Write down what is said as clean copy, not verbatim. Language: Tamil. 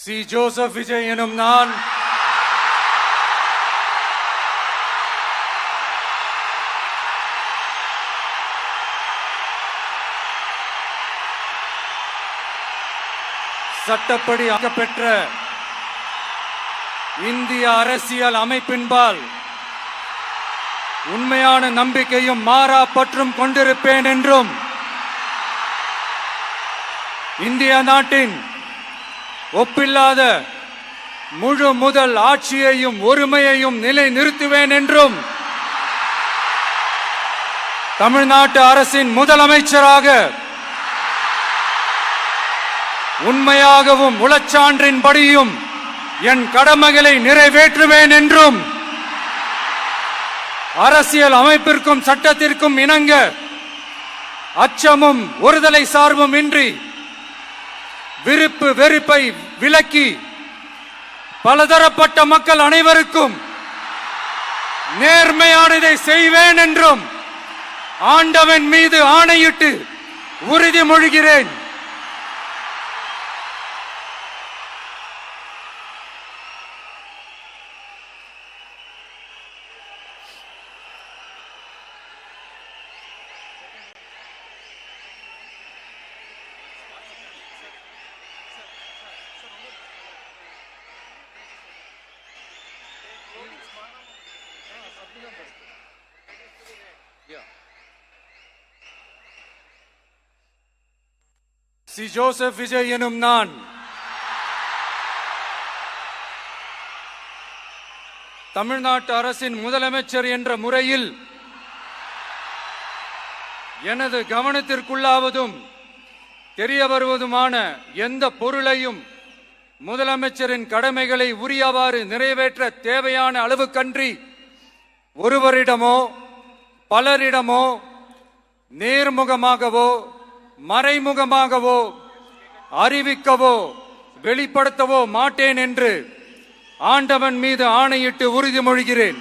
சி. ஜோசப் விஜய் எனும் நான் சட்டப்படி பெற்ற இந்திய அரசியல் அமைப்பின்பால் உண்மையான நம்பிக்கையும் மாறா பற்றும் கொண்டிருப்பேன் என்றும் இந்திய நாட்டின் ஒப்பில்லாத முழு முதல் ஆட்சியையும் ஒருமையையும் நிலை நிறுத்துவேன் என்றும் தமிழ்நாட்டு அரசின் முதலமைச்சராக உண்மையாகவும் உளச்சான்றின்படியும் என் கடமைகளை நிறைவேற்றுவேன் என்றும் அரசியல் அமைப்பிற்கும் சட்டத்திற்கும் இணங்க அச்சமும் ஒருதலை சார்பும் இன்றி விருப்பு வெறுப்பை விலக்கி பலதரப்பட்ட மக்கள் அனைவருக்கும் நேர்மையானதை செய்வேன் என்றும் ஆண்டவன் மீது ஆணையிட்டு உறுதிமொழிகிறேன். சி. ஜோசப் விஜய் எனும் நான் தமிழ்நாட்டு அரசின் முதலமைச்சர் என்ற முறையில் எனது கவனத்திற்குள்ளாவதும் தெரிய வருவதுமான எந்த பொருளையும் முதலமைச்சரின் கடமைகளை உரியவாறு நிறைவேற்ற தேவையான அளவுக்கன்றி ஒருவரிடமோ பலரிடமோ நேர்முகமாகவோ மறைமுகமாகவோ அறிவிக்கவோ வெளிப்படுத்தவோ மாட்டேன் என்று ஆண்டவன் மீது ஆணையிட்டு உறுதிமொழிகிறேன்.